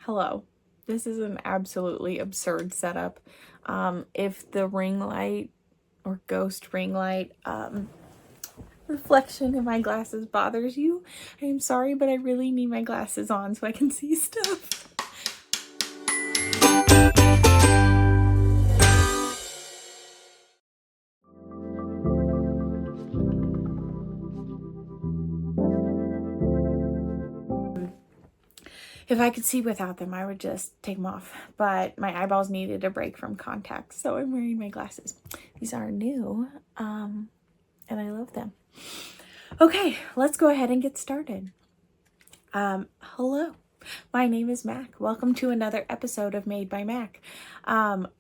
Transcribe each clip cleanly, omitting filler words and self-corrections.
Hello. This is an absolutely absurd setup. If the ring light or ghost ring light reflection in my glasses bothers you, I am sorry, but I really need my glasses on so I can see stuff. If I could see without them, I would just take them off. But my eyeballs needed a break from contacts, so I'm wearing my glasses. These are new, and I love them. Okay, let's go ahead and get started. Hello. My name is Mac. Welcome to another episode of Made by Mac.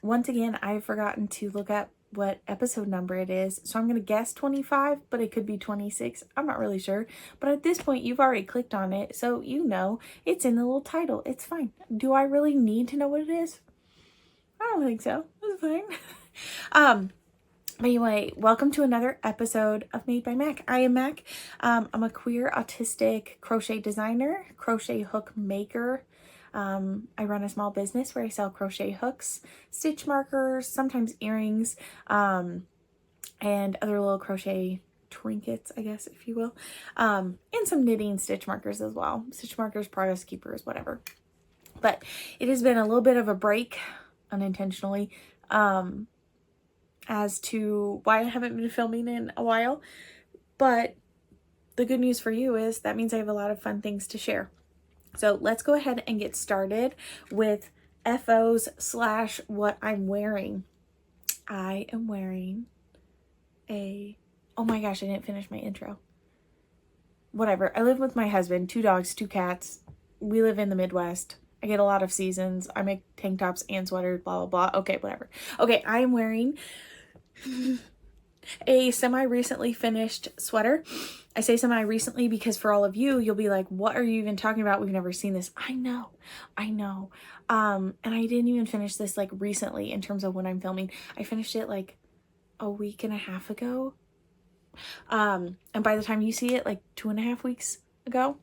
Once again, I've forgotten to look up what episode number it is, so I'm going to guess 25, but it could be 26. I'm not really sure, but at this point, you've already clicked on it, so you know it's in the little title. It's fine. Do I really need to know what it is? I don't think so. That's fine. But anyway, welcome to another episode of Made by Mac. I am Mac. I'm a queer autistic crochet designer, crochet hook maker. I run a small business where I sell crochet hooks, stitch markers, sometimes earrings, and other little crochet trinkets, I guess, if you will, and some knitting stitch markers as well. Stitch markers, progress keepers, whatever. But it has been a little bit of a break, unintentionally, as to why I haven't been filming in a while. But the good news for you is that means I have a lot of fun things to share. So let's go ahead and get started with FOs / what I'm wearing. I am wearing oh my gosh, I didn't finish my intro. Whatever. I live with my husband, 2 dogs, 2 cats. We live in the Midwest. I get a lot of seasons. I make tank tops and sweaters, blah, blah, blah. Okay, whatever. Okay, I am wearing a semi-recently finished sweater. I say semi-recently because for all of you, you'll be like, what are you even talking about? We've never seen this. I know. And I didn't even finish this like recently in terms of when I'm filming. I finished it like a week and a half ago. And by the time you see it, like 2.5 weeks ago.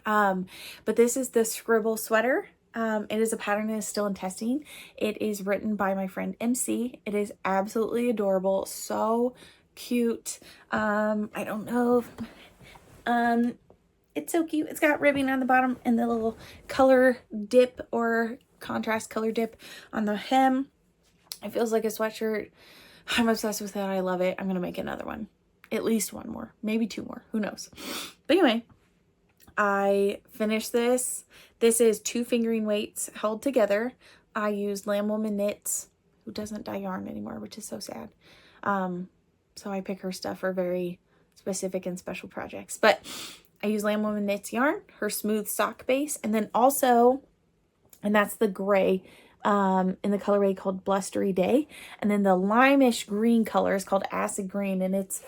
But this is the Scribble sweater. It is a pattern that is still in testing. It is written by my friend MC. It is absolutely adorable. So cute. I don't know if, it's so cute. It's got ribbing on the bottom and the little color dip or contrast color dip on the hem. It feels like a sweatshirt. I'm obsessed with it. I love it. I'm going to make another one. At least one more, maybe 2 more. Who knows? But anyway, I finished this. This is 2 fingering weights held together. I used Lambwoman Knits, who doesn't dye yarn anymore, which is so sad. So I pick her stuff for very specific and special projects. But I use Lambwoman Knits yarn, her smooth sock base, and then also, and that's the gray in the colorway called Blustery Day. And then the limeish green color is called Acid Green, and it's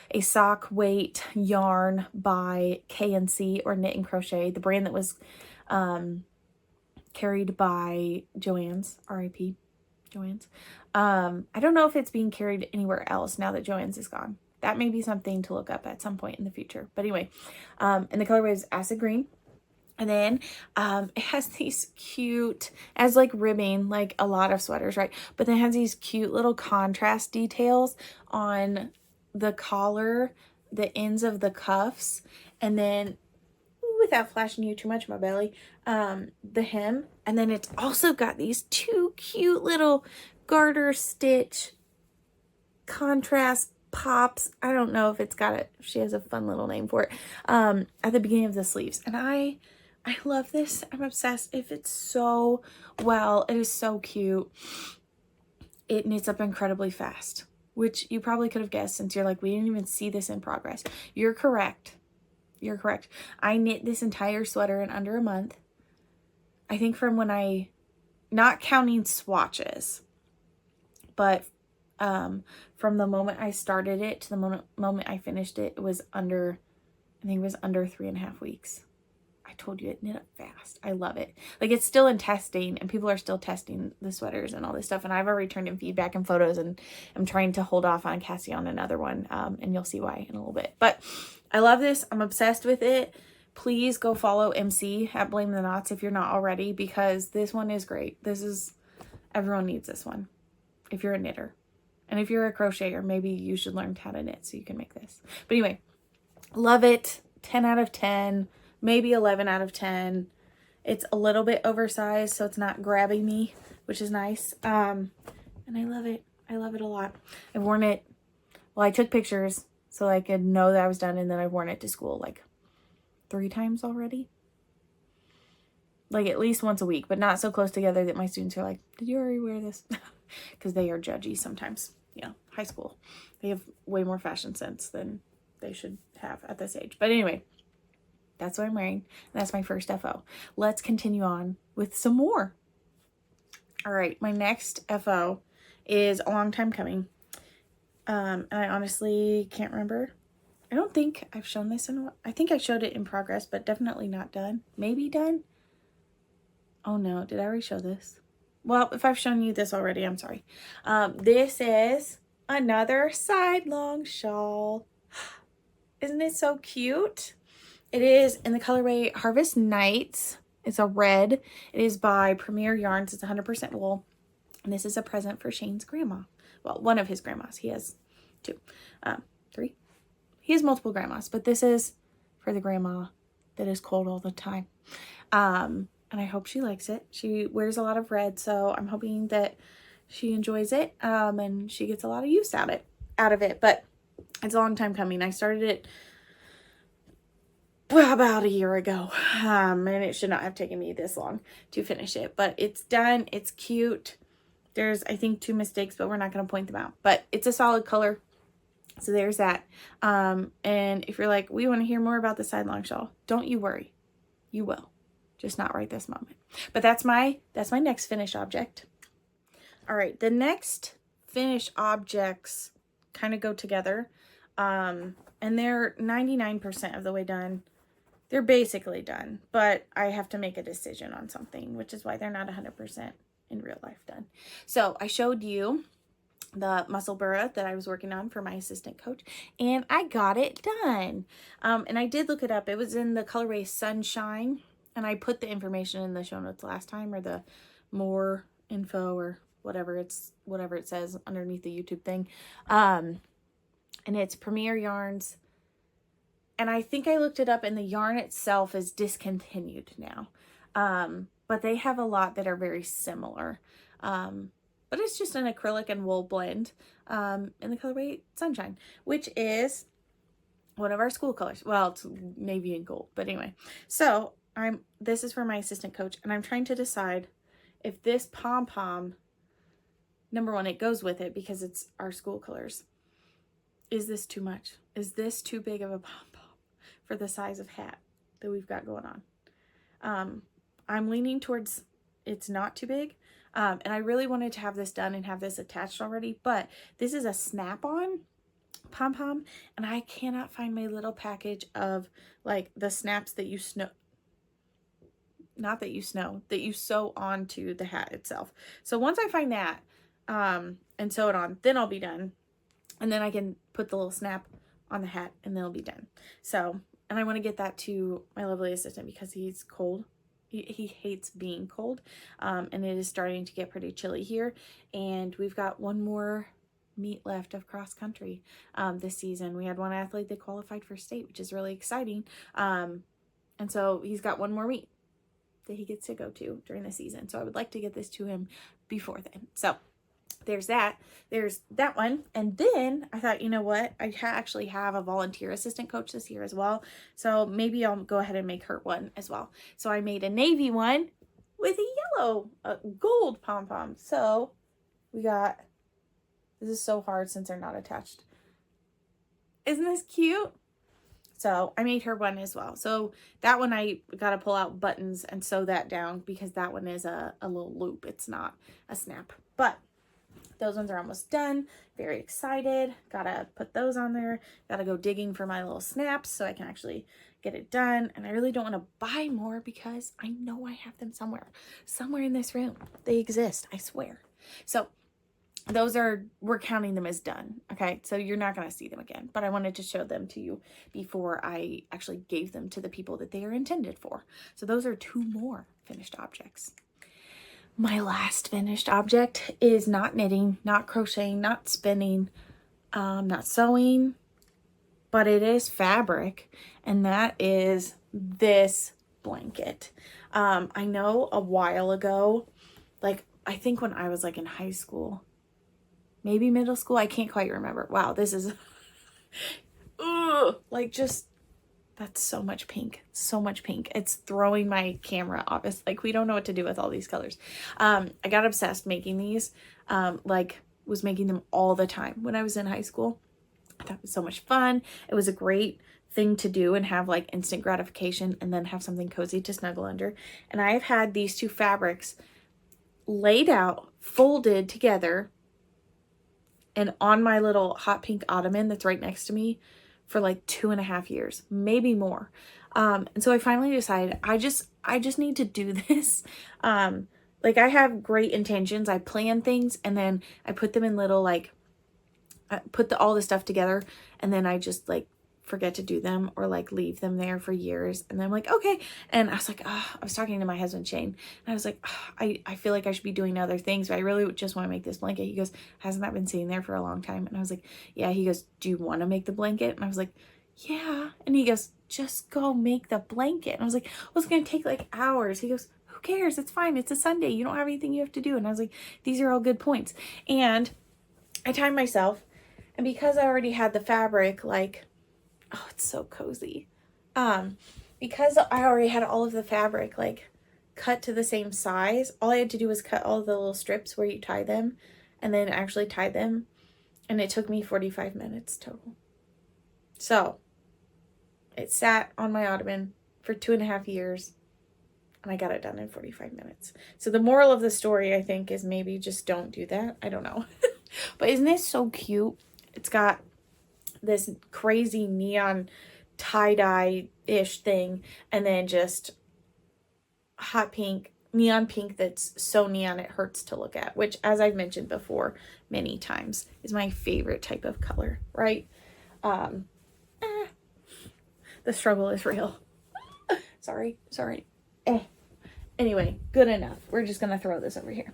a sock weight yarn by K&C or Knit and Crochet, the brand that was carried by Joann's, RIP Joann's. I don't know if it's being carried anywhere else now that Joann's is gone. That may be something to look up at some point in the future. But anyway, and the colorway is Acid Green. And then it has these cute, as like ribbing, like a lot of sweaters, right? But then it has these cute little contrast details on the collar, the ends of the cuffs, and then, without flashing you too much, my belly, the hem. And then it's also got these 2 cute little garter stitch contrast pops. I don't know if it's got it. She has a fun little name for it, at the beginning of the sleeves. And I love this. I'm obsessed. It fits so well. It is so cute. It knits up incredibly fast, which you probably could have guessed since you're like, we didn't even see this in progress. You're correct. You're correct. I knit this entire sweater in under a month. I think from when not counting swatches, but from the moment I started it to the moment I finished it, it was under, I think it was under 3.5 weeks. I told you it knit up fast. I love it. Like, it's still in testing and people are still testing the sweaters and all this stuff. And I've already turned in feedback and photos, and I'm trying to hold off on casting on another one. And you'll see why in a little bit. But I love this. I'm obsessed with it. Please go follow MC at Blame the Knots if you're not already, because this one is great. Everyone needs this one if you're a knitter. And if you're a crocheter, maybe you should learn how to knit so you can make this. But anyway, love it. 10 out of 10, maybe 11 out of 10. It's a little bit oversized, so it's not grabbing me, which is nice. And I love it. I love it a lot. I've worn it, well, I took pictures so I could know that I was done, and then I've worn it to school like 3 times already. Like at least once a week, but not so close together that my students are like, did you already wear this? Because they are judgy sometimes. Yeah, high school. They have way more fashion sense than they should have at this age. But anyway, that's what I'm wearing. That's my first FO. Let's continue on with some more. All right, my next FO is a long time coming. And I honestly can't remember. I don't think I've shown this in a while. I think I showed it in progress, but definitely not done. Maybe done. Oh no, did I already show this? Well, if I've shown you this already, I'm sorry. This is another Sidelong shawl. Isn't it so cute? It is in the colorway Harvest Nights. It's a red. It is by Premier Yarns. It's 100% wool. And this is a present for Shane's grandma. Well, one of his grandmas. He has 2. 3. He has multiple grandmas, but this is for the grandma that is cold all the time. And I hope she likes it. She wears a lot of red, so I'm hoping that she enjoys it, and she gets a lot of use out of it. But it's a long time coming. I started it about a year ago, and it should not have taken me this long to finish it. But it's done. It's cute. There's, I think, 2 mistakes, but we're not going to point them out. But it's a solid color, so there's that. And if you're like, we want to hear more about the Sidelong shawl, don't you worry. You will. Just not right this moment. But that's my next finished object. All right, the next finished objects kind of go together. And they're 99% of the way done. They're basically done, but I have to make a decision on something, which is why they're not 100% in real life done. So I showed you the Musselburgh that I was working on for my assistant coach, and I got it done. And I did look it up. It was in the colorway Sunshine. And I put the information in the show notes last time, or the more info, or whatever it says underneath the YouTube thing. And it's Premier Yarns. And I think I looked it up, and the yarn itself is discontinued now. But they have a lot that are very similar. But it's just an acrylic and wool blend in the colorway Sunshine, which is one of our school colors. Well, it's navy and gold, but anyway. So this is for my assistant coach, and I'm trying to decide if this pom-pom, number one, it goes with it because it's our school colors. Is this too much? Is this too big of a pom-pom for the size of hat that we've got going on? I'm leaning towards it's not too big. And I really wanted to have this done and have this attached already, but this is a snap-on pom-pom, and I cannot find my little package of like the snaps that you sew onto the hat itself. So once I find that and sew it on, then I'll be done, and then I can put the little snap on the hat, and then it'll be done. So, and I want to get that to my lovely assistant because he's cold. He hates being cold, and it is starting to get pretty chilly here, and we've got one more meet left of cross country this season. We had one athlete that qualified for state, which is really exciting, and so he's got one more meet that he gets to go to during the season. So I would like to get this to him before then. So there's that one. And then I thought, you know what, I actually have a volunteer assistant coach this year as well, so maybe I'll go ahead and make her one as well. So I made a navy one with a yellow gold pom-pom. So we got, this is so hard since they're not attached. Isn't this cute? So I made her one as well. So that one I got to pull out buttons and sew that down because that one is a little loop. It's not a snap. But those ones are almost done. Very excited. Gotta put those on there. Gotta go digging for my little snaps so I can actually get it done. And I really don't want to buy more because I know I have them somewhere. Somewhere in this room. They exist, I swear. So we're counting them as done. Okay, so you're not going to see them again, but I wanted to show them to you before I actually gave them to the people that they are intended for. So those are 2 more finished objects. My last finished object is not knitting, not crocheting, not spinning, not sewing, but it is fabric, and that is this blanket. I know a while ago, like I think when I was like in high school, maybe middle school, I can't quite remember. Wow, this is like just, that's so much pink, so much pink. It's throwing my camera off. It's like we don't know what to do with all these colors. I got obsessed making these, like was making them all the time when I was in high school. I thought it was so much fun. It was a great thing to do and have like instant gratification, and then have something cozy to snuggle under. And I have had these 2 fabrics laid out, folded together, and on my little hot pink ottoman that's right next to me for like 2.5 years, maybe more. And so I finally decided I just need to do this. Like I have great intentions. I plan things, and then I put them in little, like, I put all the stuff together, and then I just like forget to do them, or like leave them there for years, and then I'm like, okay. And I was like, I was talking to my husband Shane, and I was like, I feel like I should be doing other things, but I really just want to make this blanket. He goes, hasn't that been sitting there for a long time? And I was like, yeah. He goes, do you want to make the blanket? And I was like, yeah. And he goes, just go make the blanket. And I was like, well, it's gonna take like hours. He goes, who cares? It's fine. It's a Sunday. You don't have anything you have to do. And I was like, these are all good points. And I timed myself, and because I already had the fabric, like, oh, it's so cozy. Because I already had all of the fabric, like, cut to the same size, all I had to do was cut all the little strips where you tie them, and then actually tie them. And it took me 45 minutes total. So it sat on my ottoman for 2.5 years, and I got it done in 45 minutes. So the moral of the story, I think, is maybe just don't do that. I don't know. But isn't this so cute? It's got this crazy neon tie-dye-ish thing, and then just hot pink, neon pink that's so neon it hurts to look at, which, as I've mentioned before many times, is my favorite type of color, right? The struggle is real. Sorry. Anyway, good enough. We're just gonna throw this over here.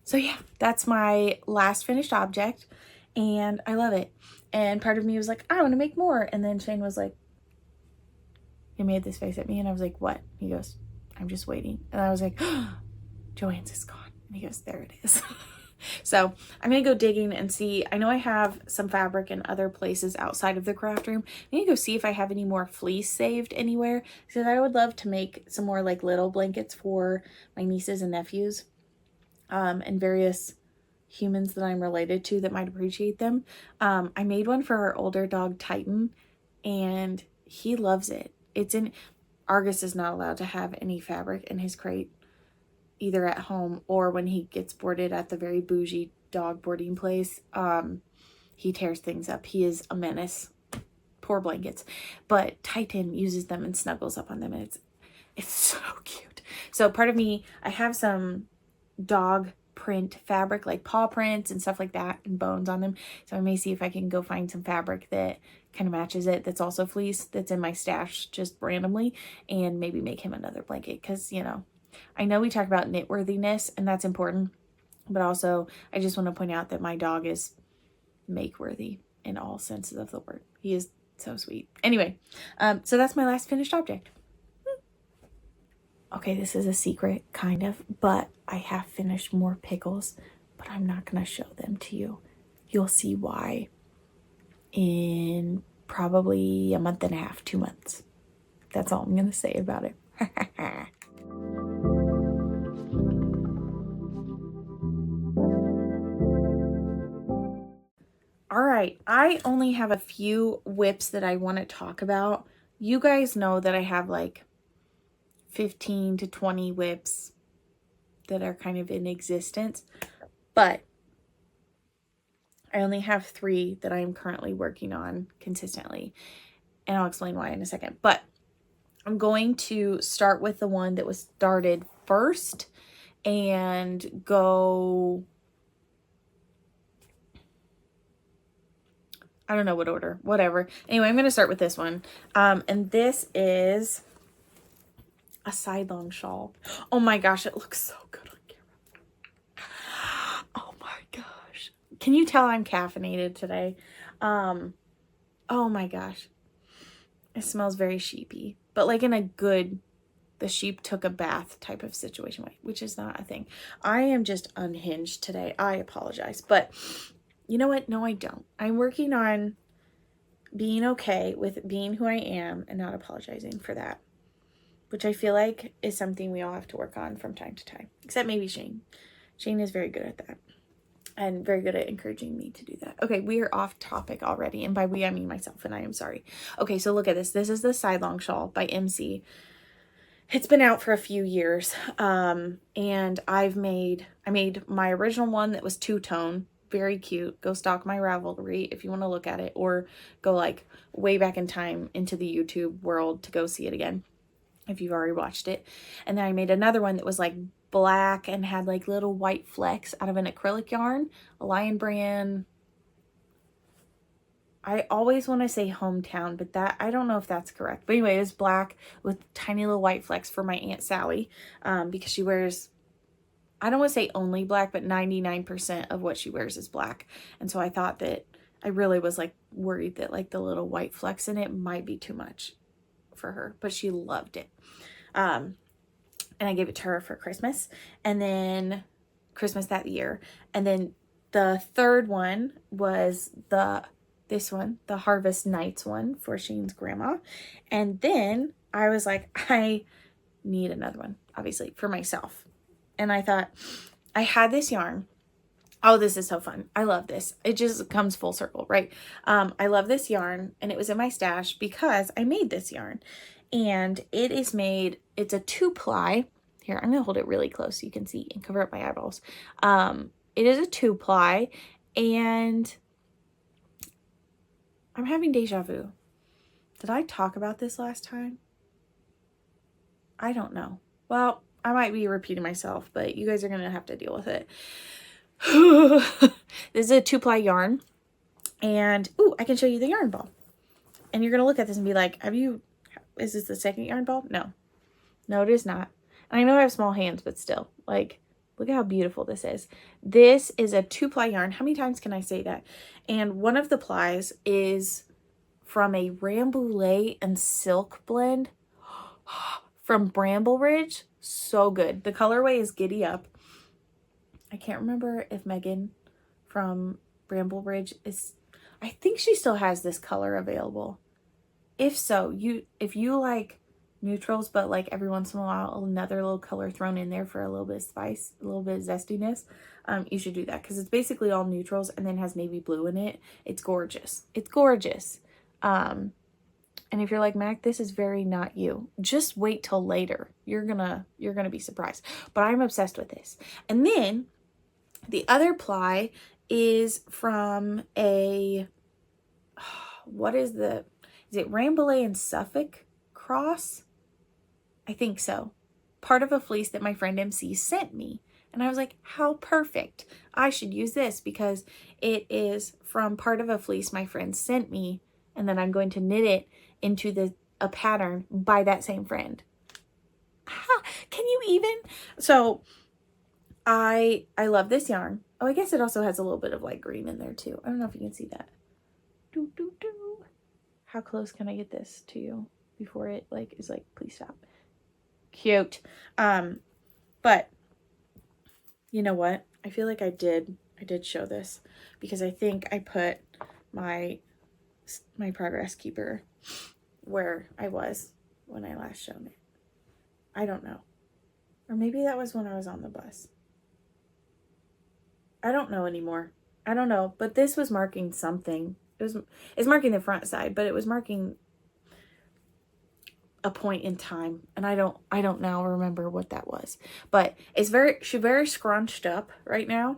So yeah, that's my last finished object, and I love it. And part of me was like, I want to make more. And then Shane was like, he made this face at me, and I was like, what? He goes, I'm just waiting. And I was like, oh, Joanne's is gone. And he goes, there it is. So I'm going to go digging and see. I know I have some fabric in other places outside of the craft room. I'm going to go see if I have any more fleece saved anywhere, because I would love to make some more like little blankets for my nieces and nephews, and various humans that I'm related to that might appreciate them. I made one for our older dog Titan, and he loves it. Argus is not allowed to have any fabric in his crate, either at home or when he gets boarded at the very bougie dog boarding place. He tears things up. He is a menace. Poor blankets. But Titan uses them and snuggles up on them, and it's so cute. So part of me, I have some dog print fabric, like paw prints and stuff like that, and bones on them. So I may see if I can go find some fabric that kind of matches it, that's also fleece, that's in my stash just randomly, and maybe make him another blanket. Because, you know, I know we talk about knit worthiness, and that's important, but also I just want to point out that my dog is make worthy in all senses of the word. He is so sweet. Anyway, so that's my last finished object. Okay, this is a secret, kind of, but I have finished more pickles, but I'm not going to show them to you. You'll see why in probably a month and a half, 2 months. That's all I'm going to say about it. All right, I only have a few whips that I want to talk about. You guys know that I have like 15 to 20 whips that are kind of in existence, but I only have 3 that I'm currently working on consistently, and I'll explain why in a second. But I'm going to start with the one that was started first, and go, I don't know what order, whatever. Anyway, I'm going to start with this one. And this is a Sidelong shawl. Oh my gosh, it looks so good on camera. Oh my gosh. Can you tell I'm caffeinated today? Oh my gosh. It smells very sheepy, but like in a good, the sheep took a bath type of situation, which is not a thing. I am just unhinged today. I apologize, but you know what? No, I don't. I'm working on being okay with being who I am and not apologizing for that, which I feel like is something we all have to work on from time to time, except maybe Shane. Shane is very good at that and very good at encouraging me to do that. Okay, we are off topic already, and by we, I mean myself, and I am sorry. Okay, so look at this. This is the Sidelong shawl by MC. It's been out for a few years, and I made my original one that was two-tone, very cute. Go stalk my Ravelry if you want to look at it, or go like way back in time into the YouTube world to go see it again if you've already watched it. And then I made another one that was like black and had like little white flecks out of an acrylic yarn, a Lion Brand. I always want to say Hometown, but that, I don't know if that's correct. But anyway, it was black with tiny little white flecks for my Aunt Sally, because she wears, I don't want to say only black, but 99% of what she wears is black. And so I thought that, I really was like worried that like the little white flecks in it might be too much for her, but she loved it. And I gave it to her for Christmas, and then Christmas that year. And then the third one was this one, the Harvest Nights one for Shane's grandma. And then I was like, I need another one, obviously, for myself. And I thought, I had this yarn. Oh, this is so fun. I love this. It just comes full circle, right? I love this yarn, and it was in my stash because I made this yarn. And it is made, it's a 2-ply. Here, I'm going to hold it really close so you can see and cover up my eyeballs. It is a 2-ply, and I'm having deja vu. Did I talk about this last time? I don't know. Well, I might be repeating myself, but you guys are going to have to deal with it. This is a 2-ply yarn, and ooh, I can show you the yarn ball. And you're going to look at this and be like, is this the second yarn ball? No. No, it is not. And I know I have small hands, but still, like, look at how beautiful this is. This is a 2-ply yarn. How many times can I say that? And one of the plies is from a Rambouillet and silk blend from Bramble Ridge. So good. The colorway is Giddy Up. I can't remember if Megan from Bramble Ridge is, I think she still has this color available. If so, if you like neutrals, but like every once in a while another little color thrown in there for a little bit of spice, a little bit of zestiness, you should do that, because it's basically all neutrals and then has navy blue in it. It's gorgeous. It's gorgeous. And if you're like, Mac, this is very not you, just wait till later. You're gonna be surprised. But I'm obsessed with this. And then the other ply is from a, is it Rambouillet and Suffolk cross? I think so. Part of a fleece that my friend MC sent me. And I was like, how perfect. I should use this because it is from part of a fleece my friend sent me. And then I'm going to knit it into a pattern by that same friend. Can you even? So I love this yarn. Oh, I guess it also has a little bit of light green in there too. I don't know if you can see that. How close can I get this to you before it like is like, please stop. Cute. But you know what? I feel like I did show this because I think I put my progress keeper where I was when I last shown it. I don't know. Or maybe that was when I was on the bus. I don't know anymore. I don't know, but this was marking something. It's marking the front side, but it was marking a point in time, and I don't now remember what that was. But she's very scrunched up right now,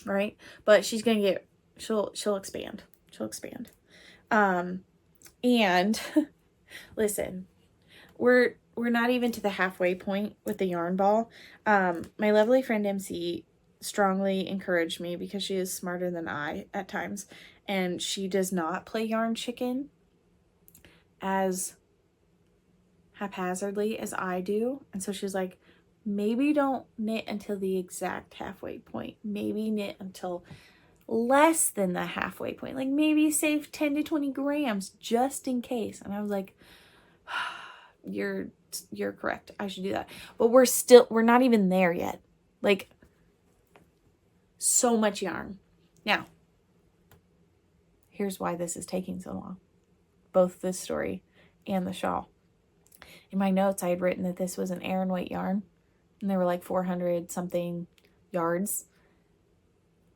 right? But she's gonna get, she'll expand. She'll expand. And listen, we're we're not even to the halfway point with the yarn ball. My lovely friend MC strongly encouraged me, because she is smarter than I at times, and she does not play yarn chicken as haphazardly as I do. And so she's like, maybe don't knit until the exact halfway point. Maybe knit until less than the halfway point. Like maybe save 10 to 20 grams just in case. And I was like, you're correct. I should do that. But we're not even there yet. Like, so much yarn. Now, here's why this is taking so long. Both this story and the shawl. In my notes, I had written that this was an Aran weight yarn, and there were like 400 something yards.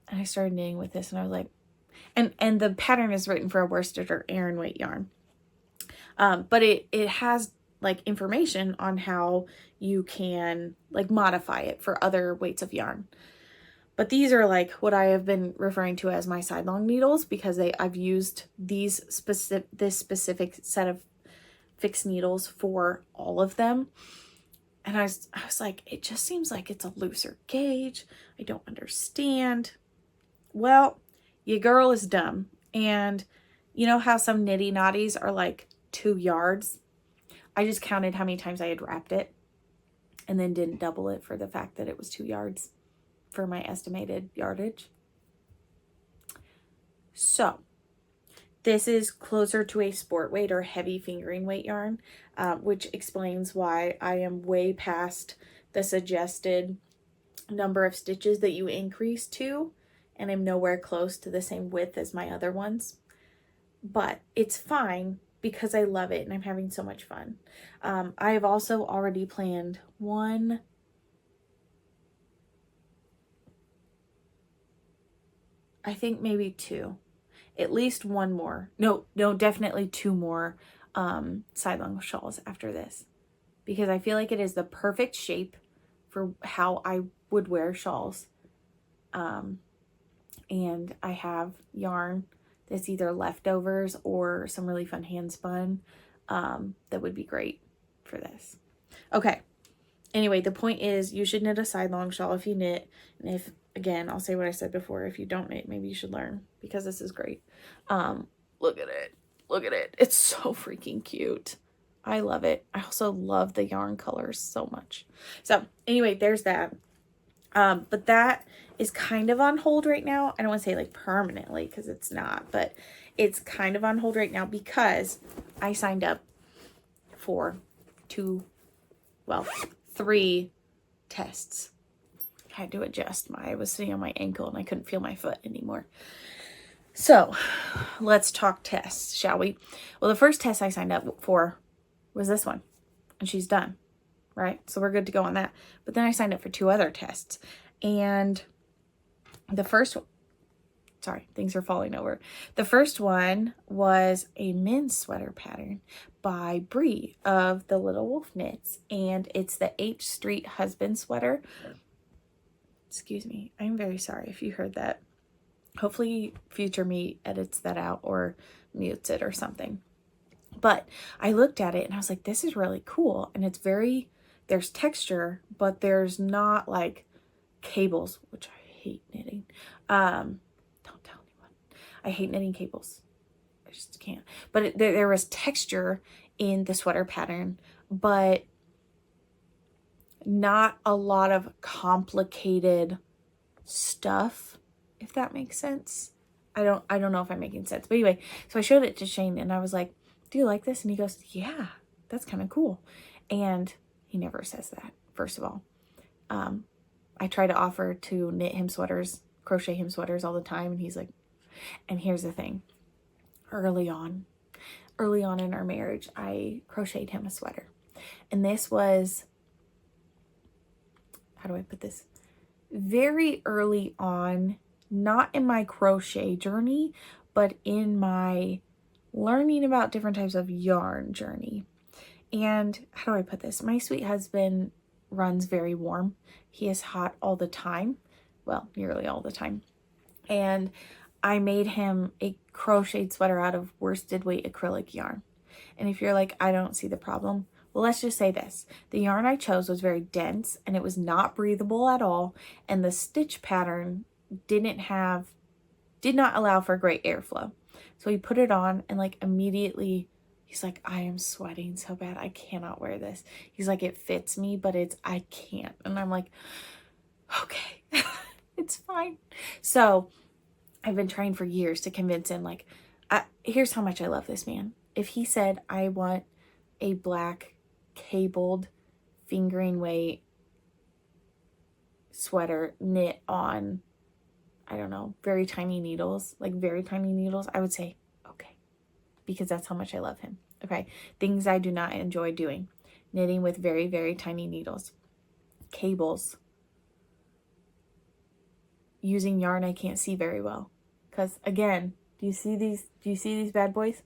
And I started knitting with this, and I was like, and the pattern is written for a worsted or Aran weight yarn. But it has like information on how you can like modify it for other weights of yarn. But these are like what I have been referring to as my Sidelong needles, because I've used this specific set of fixed needles for all of them. And I was like, it just seems like it's a looser gauge. I don't understand. Well, your girl is dumb. And you know how some nitty knotties are like 2 yards? I just counted how many times I had wrapped it and then didn't double it for the fact that it was 2 yards for my estimated yardage. So this is closer to a sport weight or heavy fingering weight yarn, which explains why I am way past the suggested number of stitches that you increase to, and I'm nowhere close to the same width as my other ones. But it's fine because I love it and I'm having so much fun. I have also already planned I think maybe 2, at least 1 more. No, definitely 2 more Sidelong shawls after this, because I feel like it is the perfect shape for how I would wear shawls. And I have yarn that's either leftovers or some really fun hand spun that would be great for this. Okay. Anyway, the point is you should knit a Sidelong shawl if you knit. And if, again, I'll say what I said before, if you don't knit, maybe you should learn, because this is great. Look at it. Look at it. It's so freaking cute. I love it. I also love the yarn colors so much. So anyway, there's that. But that is kind of on hold right now. I don't want to say like permanently, because it's not, but it's kind of on hold right now because I signed up for 3 tests. I had to adjust. I was sitting on my ankle and I couldn't feel my foot anymore. So let's talk tests, shall we? Well, the first test I signed up for was this one, and she's done, right? So we're good to go on that. But then I signed up for 2 other tests, and the first one, sorry, things are falling over. The first one was a men's sweater pattern by Bree of the Little Wolf Knits, and it's the H Street husband sweater. Excuse me, I'm very sorry if you heard that. Hopefully future me edits that out or mutes it or something. But I looked at it and I was like, this is really cool. And it's very, there's texture, but there's not like cables, which I hate knitting. Don't tell anyone. I hate knitting cables. I just can't. But there was texture in the sweater pattern, but not a lot of complicated stuff, if that makes sense. I don't know if I'm making sense. But anyway, so I showed it to Shane and I was like, do you like this? And he goes, yeah, that's kind of cool. And he never says that, first of all. I try to offer to knit him sweaters, crochet him sweaters all the time. And he's like, and here's the thing. Early on in our marriage, I crocheted him a sweater. And this was, how do I put this? Very early on, not in my crochet journey, but in my learning about different types of yarn journey. And how do I put this? My sweet husband runs very warm. He is hot all the time. Well, nearly all the time. And I made him a crocheted sweater out of worsted weight acrylic yarn. And if you're like, I don't see the problem. Well, let's just say this. The yarn I chose was very dense and it was not breathable at all. And the stitch pattern did not allow for great airflow. So he put it on and like immediately he's like, I am sweating so bad. I cannot wear this. He's like, it fits me, but I can't. And I'm like, okay, it's fine. So I've been trying for years to convince him, like, here's how much I love this man. If he said, I want a black cabled fingering weight sweater knit on, I don't know, very tiny needles, like very tiny needles, I would say, okay, because that's how much I love him. Okay. Things I do not enjoy doing. Knitting with very, very tiny needles, cables, using yarn I can't see very well. Because again, do you see these bad boys?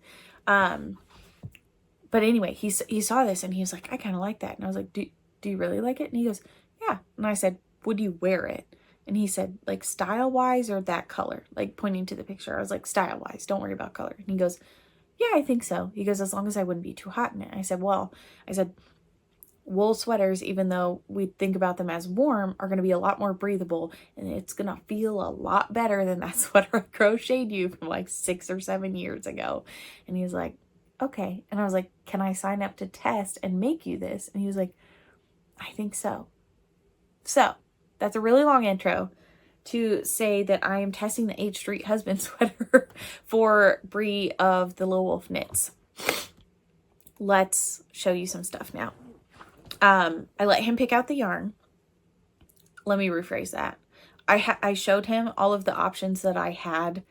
But anyway, he saw this and he was like, I kind of like that. And I was like, do you really like it? And he goes, yeah. And I said, would you wear it? And he said, like, style wise or that color, like pointing to the picture. I was like, style wise, don't worry about color. And he goes, yeah, I think so. He goes, as long as I wouldn't be too hot in it. I said, wool sweaters, even though we think about them as warm, are going to be a lot more breathable and it's going to feel a lot better than that sweater I crocheted you from like 6 or 7 years ago. And he was like, okay. And I was like, can I sign up to test and make you this? And he was like, I think so. So that's a really long intro to say that I am testing the H Street husband sweater for Brie of the Little Wolf Knits. Let's show you some stuff now. I let him pick out the yarn. Let me rephrase that. I showed him all of the options that I had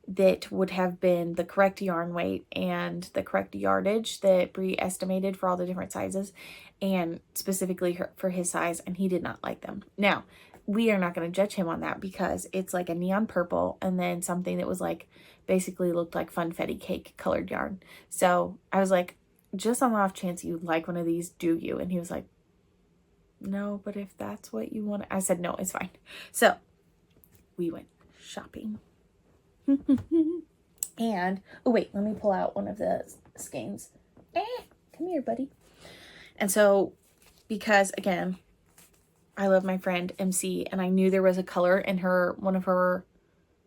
that would have been the correct yarn weight and the correct yardage that Brie estimated for all the different sizes, and specifically for his size, and he did not like them. Now, we are not going to judge him on that because it's like a neon purple and then something that was like basically looked like funfetti cake colored yarn. So I was like, just on the off chance you'd like one of these, do you? And he was like, no, but if that's what you want. I said, no, it's fine. So we went shopping. And, oh wait, let me pull out one of the skeins. Come here, buddy. And so, because again, I love my friend MC, and I knew there was a color in one of her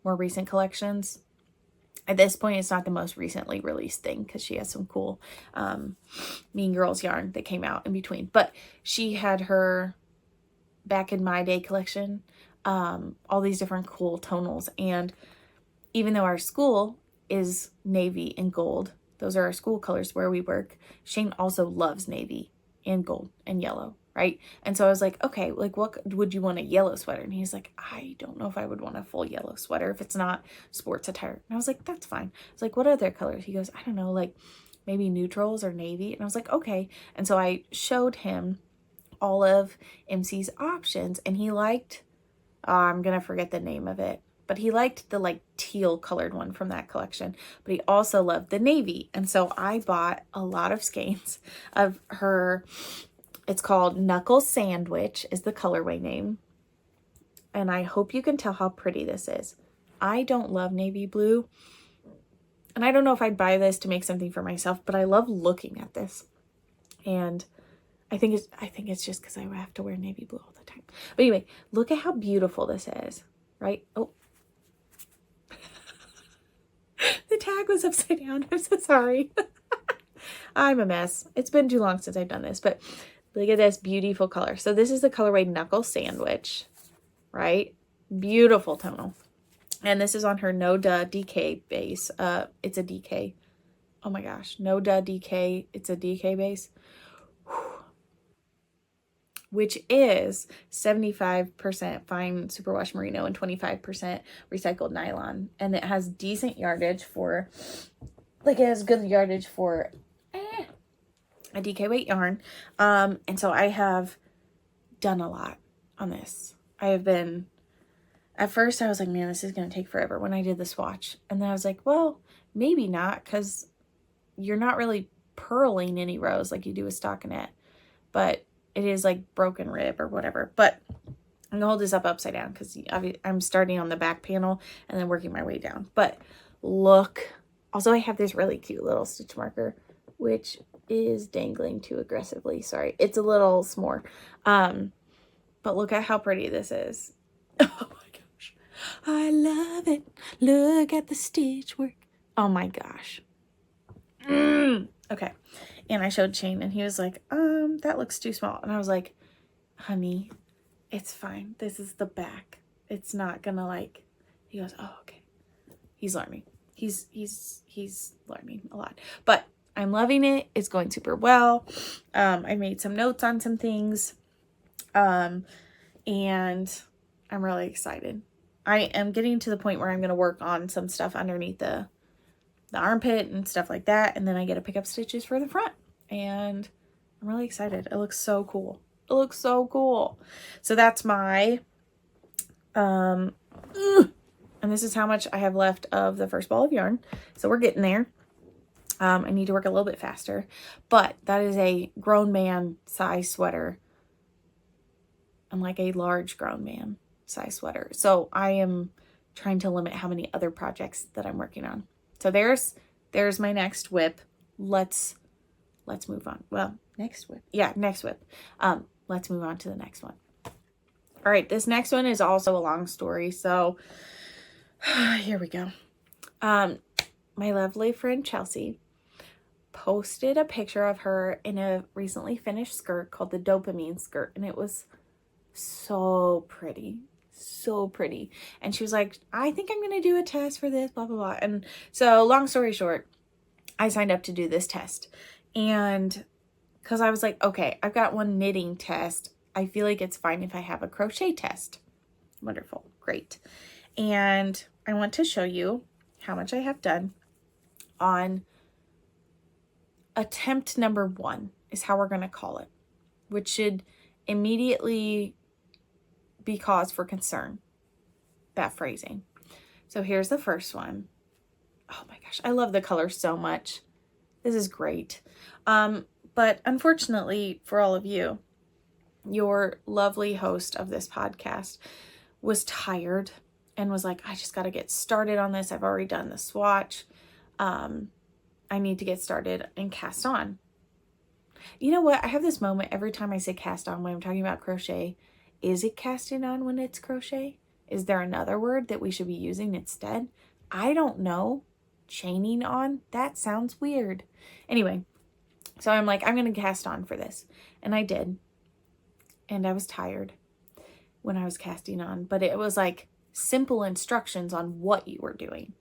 more recent collections. At this point, it's not the most recently released thing because she has some cool Mean Girls yarn that came out in between. But she had her back in my day collection, all these different cool tonals. And even though our school is navy and gold, those are our school colors where we work, Shane also loves navy and gold and yellow, right? And so I was like, okay, like, what would you want, a yellow sweater? And he's like, I don't know if I would want a full yellow sweater if it's not sports attire. And I was like, that's fine. I was like, what other colors? He goes, I don't know, like maybe neutrals or navy. And I was like, okay. And so I showed him all of MC's options, and he liked, I'm gonna forget the name of it, but he liked the like teal colored one from that collection, but he also loved the navy. And so I bought a lot of skeins of her. It's called Knuckle Sandwich is the colorway name. And I hope you can tell how pretty this is. I don't love navy blue. And I don't know if I'd buy this to make something for myself, but I love looking at this. And I think it's just because I have to wear navy blue all the time. But anyway, look at how beautiful this is, right? Oh. The tag was upside down. I'm so sorry. I'm a mess. It's been too long since I've done this, but look at this beautiful color. So this is the colorway Knuckle Sandwich, right? Beautiful tonal. And this is on her No Duh DK base. It's a DK. Oh my gosh. No Duh DK. It's a DK base. Which is 75% fine superwash merino and 25% recycled nylon. And it has decent yardage for, like, it has good yardage for a DK weight yarn. And so I have done a lot on this. I have been, at first I was like, man, this is going to take forever when I did the swatch. And then I was like, well, maybe not, because you're not really purling any rows like you do with stockinette. But it is like broken rib or whatever. But I'm gonna hold this up upside down because I'm starting on the back panel and then working my way down. But look, also I have this really cute little stitch marker, which is dangling too aggressively. Sorry, it's a little s'more. But look at how pretty this is. Oh my gosh. I love it. Look at the stitch work. Oh my gosh. Okay. And I showed Shane and he was like, that looks too small. And I was like, honey, it's fine. This is the back. It's not gonna like, he goes, oh, okay. He's learning. He's learning a lot, but I'm loving it. It's going super well. I made some notes on some things. And I'm really excited. I am getting to the point where I'm going to work on some stuff underneath the armpit and stuff like that. And then I get to pick up stitches for the front. And I'm really excited. It looks so cool. It looks so cool. So that's my, and this is how much I have left of the first ball of yarn. So we're getting there. I need to work a little bit faster, but that is a grown man size sweater. I'm like a large grown man size sweater. So I am trying to limit how many other projects that I'm working on. So there's my next whip. Let's move on. Well, next whip. Yeah, next whip. Let's move on to the next one. All right, this next one is also a long story. So here we go. My lovely friend Chelsea posted a picture of her in a recently finished skirt called the Dopamine skirt, and it was so pretty, so pretty. And she was like, I think I'm gonna do a test for this, blah blah blah. And so long story short, I signed up to do this test, and because I was like, okay, I've got one knitting test, I feel like it's fine if I have a crochet test. Wonderful, great. And I want to show you how much I have done on attempt number 1 is how we're going to call it, which should immediately be cause for concern, that phrasing. So here's the first one. Oh my gosh, I love the color so much. This is great. But unfortunately for all of you, your lovely host of this podcast was tired and was like, I just got to get started on this. I've already done the swatch. I need to get started and cast on. You know what? I have this moment every time I say cast on when I'm talking about crochet. Is it casting on when it's crochet? Is there another word that we should be using instead? I don't know. Chaining on? That sounds weird. Anyway, so I'm like, I'm going to cast on for this. And I did. And I was tired when I was casting on. But it was like simple instructions on what you were doing.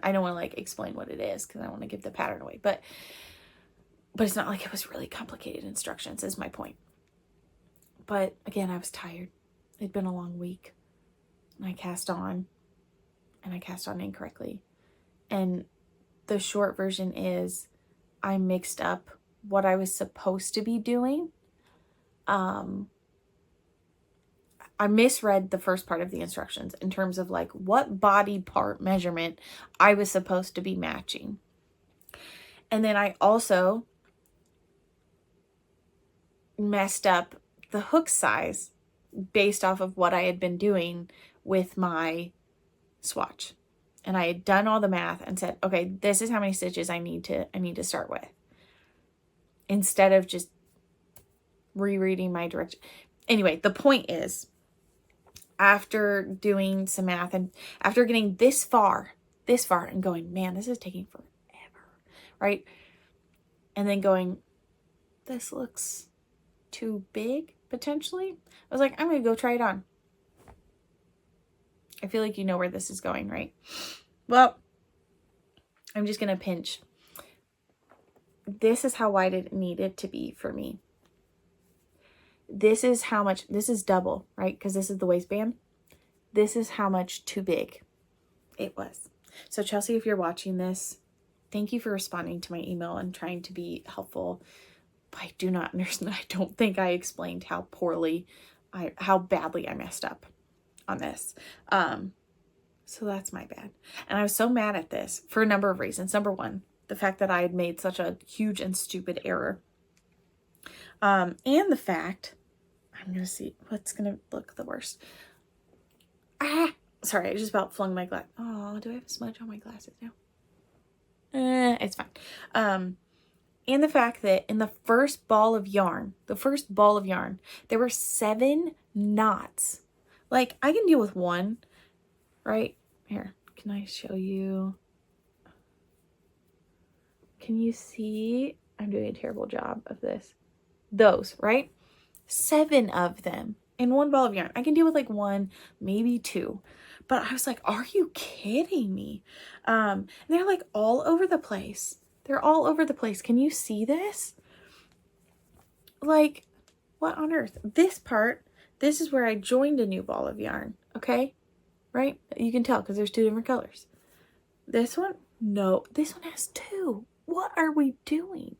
I don't want to like explain what it is because I want to give the pattern away. But it's not like it was really complicated instructions is my point. But again, I was tired. It'd been a long week. And I cast on. And I cast on incorrectly. And the short version is I mixed up what I was supposed to be doing. I misread the first part of the instructions in terms of like what body part measurement I was supposed to be matching. And then I also messed up the hook size based off of what I had been doing with my swatch. And I had done all the math and said, okay, this is how many stitches I need to start with. Instead of just rereading my direction. Anyway, the point is, after doing some math and after getting this far and going, man, this is taking forever, right? And then going, this looks too big, potentially. I was like, I'm going to go try it on. I feel like you know where this is going, right? Well, I'm just going to pinch. This is how wide it needed to be for me. This is how much, this is double, right? Because this is the waistband. This is how much too big it was. So Chelsea, if you're watching this, thank you for responding to my email and trying to be helpful. But I do not understand. I don't think I explained how badly I messed up on this. So that's my bad. And I was so mad at this for a number of reasons. Number one, the fact that I had made such a huge and stupid error. And the fact, I'm going to see what's going to look the worst. Sorry, I just about flung my glass. Oh, do I have a smudge on my glasses now? It's fine. And the fact that in the first ball of yarn, there were 7 knots. Like, I can deal with one, right? Here, can I show you? Can you see? I'm doing a terrible job of this. Those, right? 7 of them in one ball of yarn. I can deal with like 1, maybe 2. But I was like, are you kidding me? And they're like all over the place. They're all over the place. Can you see this? Like, what on earth? This part, this is where I joined a new ball of yarn, okay? Right? You can tell because there's 2 different colors. This one, no. This one has 2. What are we doing?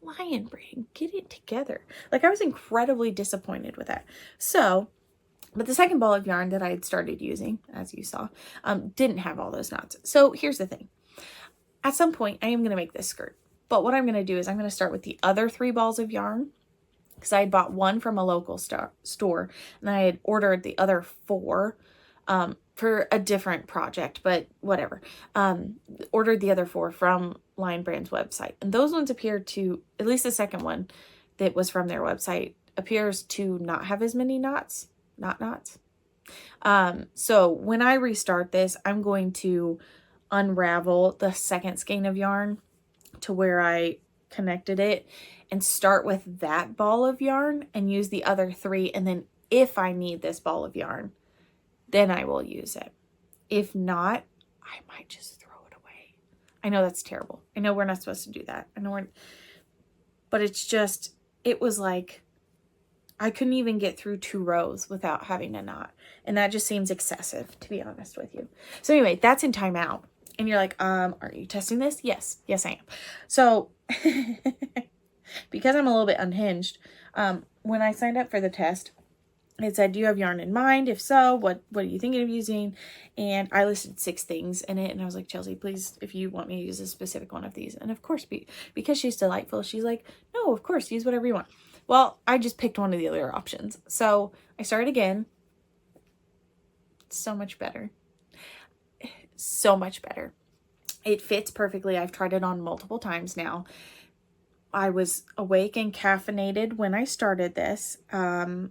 Lion Brand, get it together. Like, I was incredibly disappointed with that. So, but the second ball of yarn that I had started using, as you saw, didn't have all those knots. So here's the thing. At some point, I am going to make this skirt. But what I'm going to do is I'm going to start with the other 3 balls of yarn, because I had bought 1 from a local store, and I had ordered the other 4 for a different project, but whatever. Ordered the other 4 from Lion Brand's website. And those ones appeared to, at least the second one that was from their website, appears to not have as many knots. Not knots. So when I restart this, I'm going to unravel the second skein of yarn to where I connected it and start with that ball of yarn and use the other 3. And then if I need this ball of yarn, then I will use it. If not, I might just throw it away. I know that's terrible. I know we're not supposed to do that. I know but it's just, it was like, I couldn't even get through 2 rows without having a knot. And that just seems excessive, to be honest with you. So anyway, that's in timeout. And you're like, are you testing this? Yes. Yes, I am. So because I'm a little bit unhinged, when I signed up for the test, it said, do you have yarn in mind? If so, what are you thinking of using? And I listed 6 things in it. And I was like, Chelsea, please, if you want me to use a specific one of these. And of course, because she's delightful, she's like, no, of course, use whatever you want. Well, I just picked one of the other options. So I started again. So much better. So much better. It fits perfectly. I've tried it on multiple times now. I was awake and caffeinated when I started this. And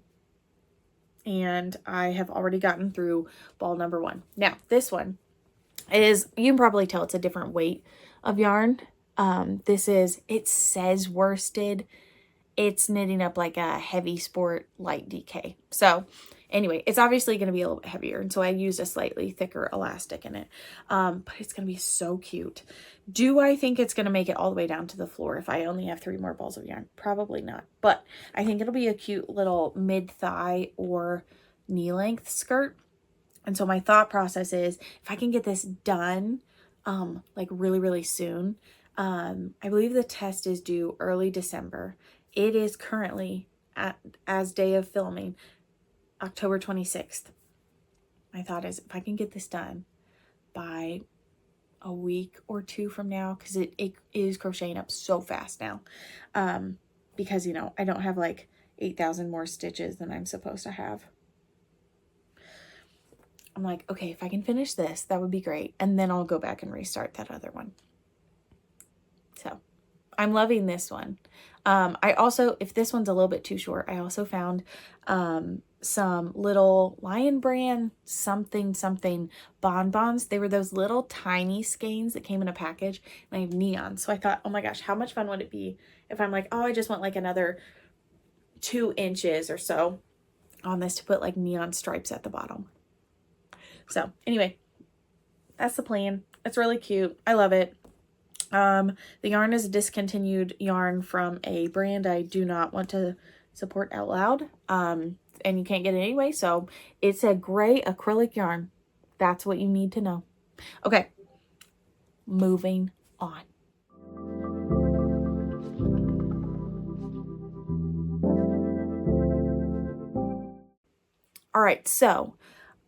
I have already gotten through ball number 1. Now, this one is, you can probably tell it's a different weight of yarn. It says worsted. It's knitting up like a heavy sport light DK. So anyway, it's obviously going to be a little bit heavier. And so I used a slightly thicker elastic in it. But it's going to be so cute. Do I think it's going to make it all the way down to the floor if I only have 3 more balls of yarn? Probably not. But I think it'll be a cute little mid-thigh or knee-length skirt. And so my thought process is, if I can get this done like really, really soon, I believe the test is due early December. It is currently, as day of filming, October 26th. My thought is, if I can get this done by a week or 2 from now, because it is crocheting up so fast now, because, you know, I don't have like 8,000 more stitches than I'm supposed to have. I'm like, okay, if I can finish this, that would be great. And then I'll go back and restart that other one. So I'm loving this one. I also, if this one's a little bit too short, I also found some little Lion Brand something bonbons. They were those little tiny skeins that came in a package, and I have neon. So I thought, oh my gosh, how much fun would it be if I'm like, oh, I just want like another 2 inches or so on this to put like neon stripes at the bottom. So anyway, that's the plan. It's really cute. I love it. The yarn is a discontinued yarn from a brand I do not want to support out loud. And you can't get it anyway. So it's a gray acrylic yarn. That's what you need to know. Okay. Moving on. All right. So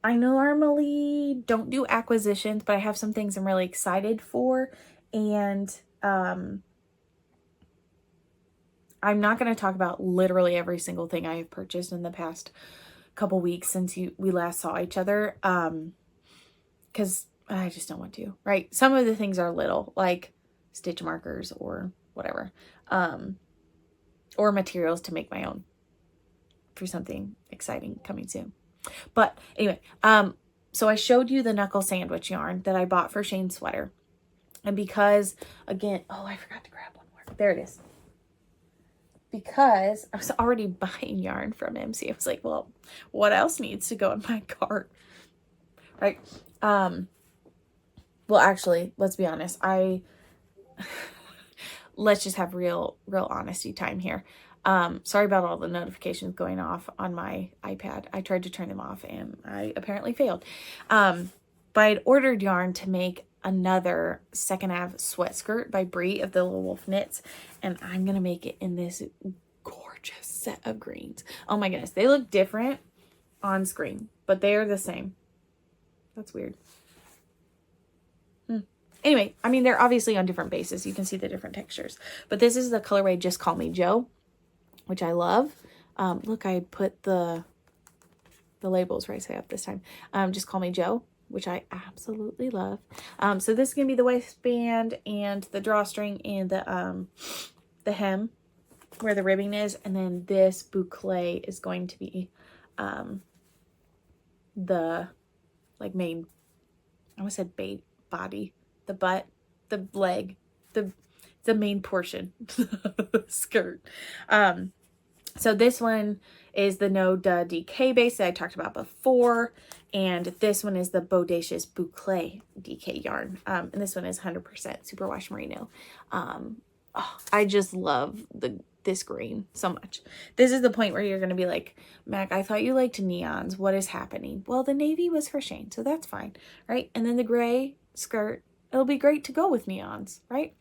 I normally don't do acquisitions, but I have some things I'm really excited for. And I'm not going to talk about literally every single thing I have purchased in the past couple weeks since we last saw each other, because I just don't want to, right? Some of the things are little, like stitch markers or whatever. or materials to make my own for something exciting coming soon. But anyway, so I showed you the knuckle sandwich yarn that I bought for Shane's sweater. And because, again, oh, I forgot to grab one more. There it is. Because I was already buying yarn from him. So I was like, well, what else needs to go in my cart? Right? Well, actually, let's be honest. Let's just have real honesty time here. Sorry about all the notifications going off on my iPad. I tried to turn them off and I apparently failed. But I'd ordered yarn to make another second half sweat skirt by Brie of the Little Wolf Knits, and I'm gonna make it in this gorgeous set of greens. Oh my goodness, they look different on screen, but they are the same. That's weird. Anyway, I mean, they're obviously on different bases. You can see the different textures, but this is the colorway Just Call Me Joe, which I love. Look, I put the labels right side up this time. Just Call Me Joe, which I absolutely love. So this is going to be the waistband and the drawstring and the hem where the ribbing is. And then this boucle is going to be the like main, I almost said body, the butt, the leg, the main portion skirt. So this one is the No Duh DK base that I talked about before. And this one is the Bodacious Boucle DK yarn. And this one is 100% superwash merino. Oh, I just love this green so much. This is the point where you're going to be like, Mac, I thought you liked neons. What is happening? Well, the navy was for Shane, so that's fine, right? And then the gray skirt, it'll be great to go with neons, right?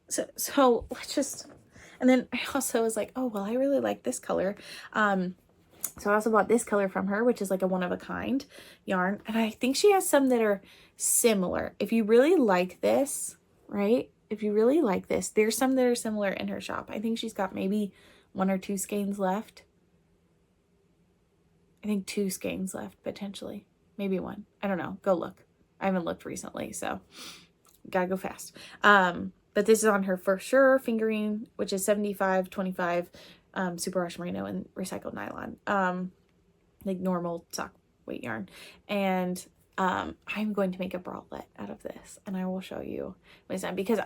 So let's just... And then I also was like, oh, well, I really like this color. So I also bought this color from her, which is like a one-of-a-kind yarn. And I think she has some that are similar. If you really like this, right? If you really like this, there's some that are similar in her shop. I think she's got maybe 1 or 2 skeins left. I think 2 skeins left, potentially. Maybe 1. I don't know. Go look. I haven't looked recently, so gotta go fast. But this is on her For Sure fingering, which is 75/25 superwash merino and recycled nylon, like normal sock weight yarn. And I'm going to make a bralette out of this, and I will show you when it's done, because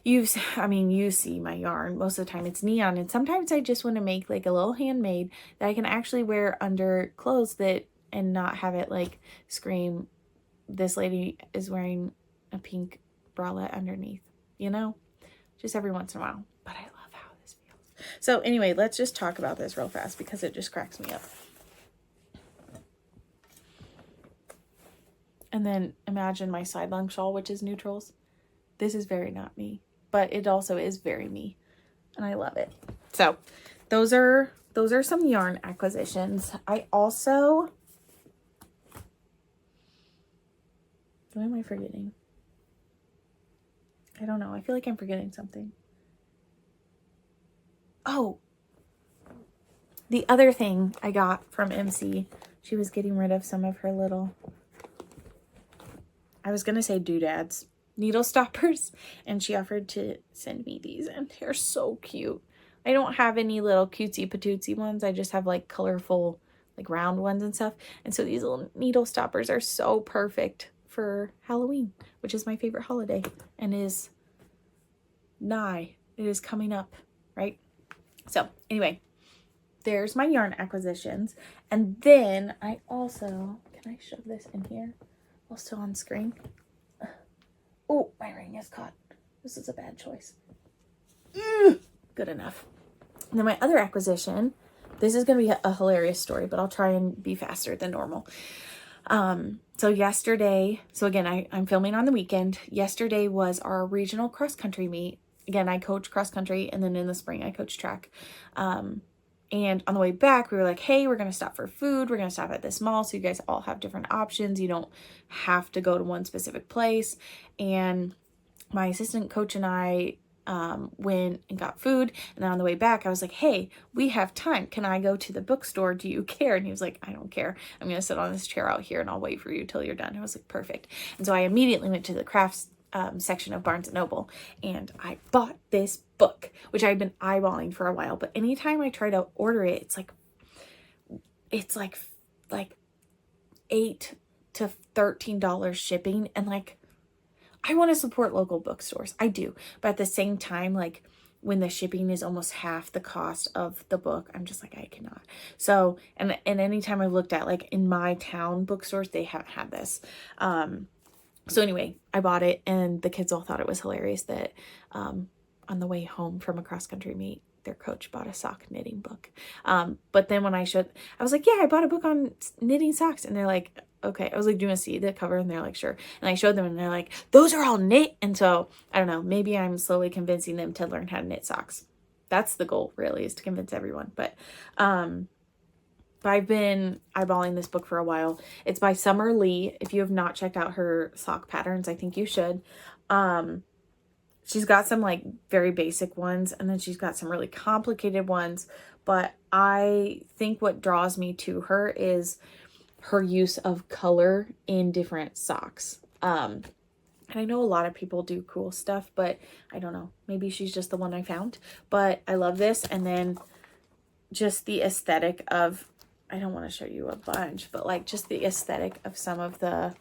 you see my yarn most of the time. It's neon, and sometimes I just want to make like a little handmade that I can actually wear under clothes and not have it like scream, this lady is wearing a pink bralette underneath, you know, just every once in a while. But I love how this feels. So anyway, let's just talk about this real fast because it just cracks me up. And then imagine my Sidelong shawl, which is neutrals. This is very not me, but it also is very me, and I love it. So those are some yarn acquisitions. I also, what am I forgetting? I don't know. I feel like I'm forgetting something. Oh, the other thing I got from MC, she was getting rid of some of her little, I was going to say doodads, needle stoppers, and she offered to send me these, and they're so cute. I don't have any little cutesy patootsy ones. I just have like colorful, like round ones and stuff. And so these little needle stoppers are so perfect for Halloween, which is my favorite holiday and is nigh. It is coming up, right? So anyway, there's my yarn acquisitions. And then I also, can I shove this in here while still on screen? Oh, my ring is caught. This is a bad choice. Good enough. And then my other acquisition, this is going to be a hilarious story, but I'll try and be faster than normal. So yesterday, so again, I'm filming on the weekend. Yesterday was our regional cross country meet. Again, I coach cross country, and then in the spring I coach track. And on the way back, we were like, hey, we're going to stop for food. We're going to stop at this mall. So you guys all have different options. You don't have to go to one specific place. And my assistant coach and I went and got food. And then on the way back, I was like, hey, we have time. Can I go to the bookstore? Do you care? And he was like, I don't care. I'm going to sit on this chair out here and I'll wait for you till you're done. I was like, perfect. And so I immediately went to the crafts section of Barnes & Noble, and I bought this book, which I've been eyeballing for a while. But anytime I try to order it, it's like $8 to $13 shipping. And like, I want to support local bookstores. I do. But at the same time, like when the shipping is almost half the cost of the book, I'm just like, I cannot. So, and anytime I've looked at like in my town bookstores, they haven't had this. So anyway, I bought it and the kids all thought it was hilarious that, on the way home from a cross country meet, their coach bought a sock knitting book. But then when I was like, yeah, I bought a book on knitting socks. And they're like, okay. I was like, do you want to see the cover? And they're like, sure. And I showed them and they're like, those are all knit. And so I don't know, maybe I'm slowly convincing them to learn how to knit socks. That's the goal, really, is to convince everyone. But I've been eyeballing this book for a while. It's by Summer Lee. If you have not checked out her sock patterns, I think you should. She's got some like very basic ones, and then she's got some really complicated ones. But I think what draws me to her is her use of color in different socks. And I know a lot of people do cool stuff, but I don't know. Maybe she's just the one I found. But I love this. And then just the aesthetic of, I don't want to show you a bunch, but like just the aesthetic of some of the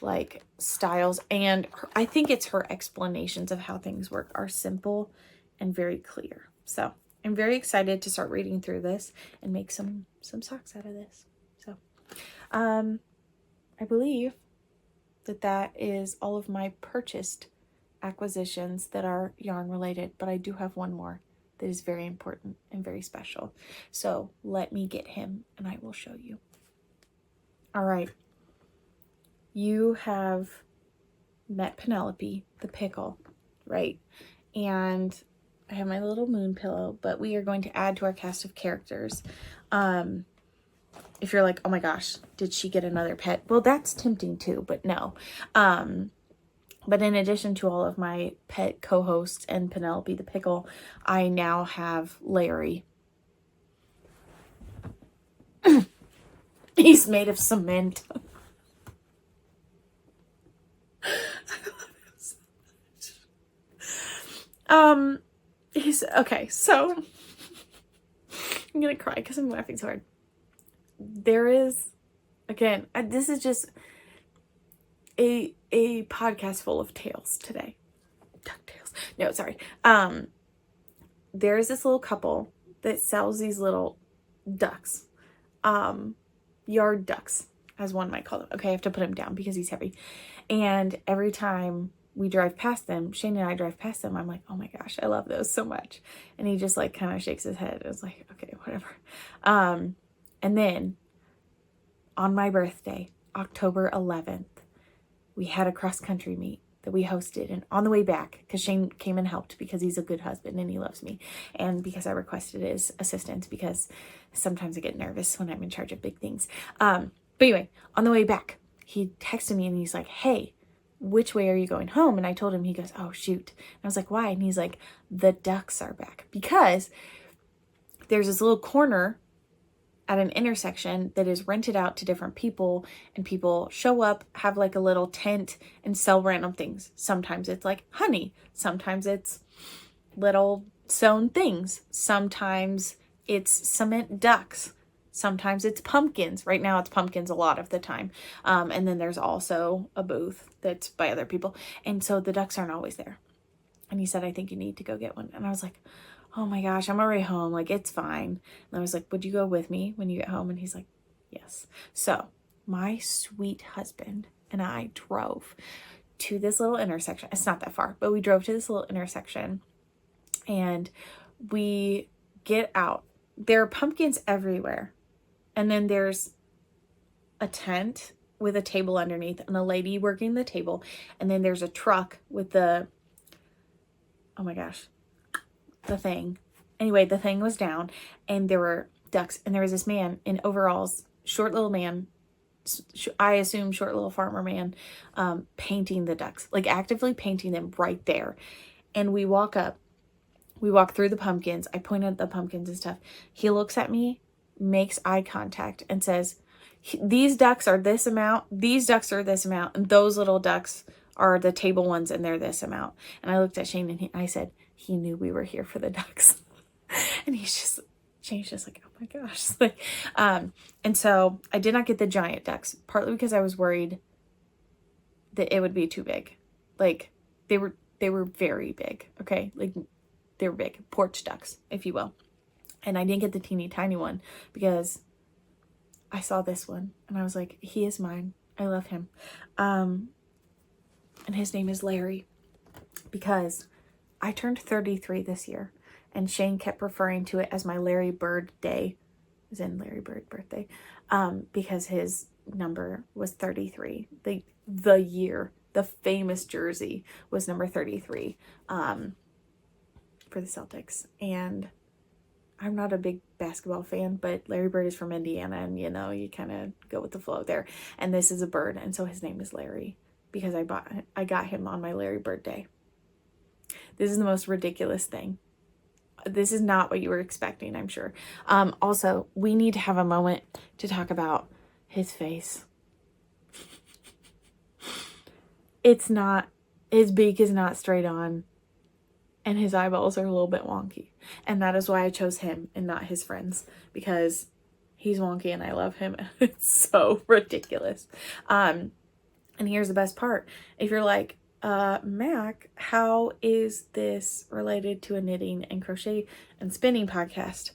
like styles. And I think it's her explanations of how things work are simple and very clear. So I'm very excited to start reading through this and make some socks out of this. So I believe that is all of my purchased acquisitions that are yarn related, but I do have one more that is very important and very special. So let me get him and I will show you. All right. You have met Penelope, the pickle, right? And I have my little moon pillow, but we are going to add to our cast of characters. If you're like, oh my gosh, did she get another pet? Well, that's tempting too, but no. But in addition to all of my pet co-hosts and Penelope the pickle, I now have Larry. He's made of cement. He's okay. So I'm gonna cry because I'm laughing so hard. There is, again, this is just a podcast full of tales today. DuckTales. No, sorry. There is this little couple that sells these little ducks, yard ducks, as one might call them. Okay, I have to put him down because he's heavy. And every time we drive past them, Shane and I drive past them, I'm like, oh my gosh, I love those so much. And he just like kind of shakes his head. It's like, okay, whatever. And then on my birthday, October 11th, we had a cross country meet that we hosted. And on the way back, because Shane came and helped because he's a good husband and he loves me. And because I requested his assistance because sometimes I get nervous when I'm in charge of big things. But anyway, on the way back, he texted me and he's like, hey, which way are you going home? And I told him, he goes, oh shoot. And I was like, why? And he's like, the ducks are back. Because there's this little corner at an intersection that is rented out to different people, and people show up, have like a little tent and sell random things. Sometimes it's like honey. Sometimes it's little sewn things. Sometimes it's cement ducks. Sometimes it's pumpkins. Right now it's pumpkins a lot of the time. And then there's also a booth that's by other people. And so the ducks aren't always there. And he said, I think you need to go get one. And I was like, oh my gosh, I'm already home. Like, it's fine. And I was like, would you go with me when you get home? And he's like, yes. So my sweet husband and I drove to this little intersection. It's not that far, but we drove to this little intersection and we get out. There are pumpkins everywhere. And then there's a tent with a table underneath and a lady working the table. And then there's a truck with the, oh my gosh, the thing. Anyway, the thing was down and there were ducks. And there was this man in overalls, short little man, I assume short little farmer man, painting the ducks, like actively painting them right there. And we walk up, we walk through the pumpkins. I point at the pumpkins and stuff. He looks at me, makes eye contact and says, these ducks are this amount, these ducks are this amount, and those little ducks are the table ones and they're this amount. And I looked at Shane and I said, he knew we were here for the ducks. And Shane's just like, oh my gosh. Like, and so I did not get the giant ducks, partly because I was worried that it would be too big. Like, they were very big, okay? Like, they were big, porch ducks, if you will. And I didn't get the teeny tiny one because I saw this one and I was like, he is mine. I love him. And his name is Larry, because I turned 33 this year and Shane kept referring to it as my Larry Bird Day, as in Larry Bird birthday, because his number was 33. The year, the famous jersey was number 33 for the Celtics. And I'm not a big basketball fan, but Larry Bird is from Indiana, and you know, you kind of go with the flow there. And this is a bird, and so his name is Larry because I got him on my Larry Bird Day. This is the most ridiculous thing. This is not what you were expecting, I'm sure. Also, we need to have a moment to talk about his face. It's not, his beak is not straight on, and his eyeballs are a little bit wonky. And that is why I chose him and not his friends, because he's wonky and I love him. It's so ridiculous. And here's the best part. If you're like, Mac, how is this related to a knitting and crochet and spinning podcast?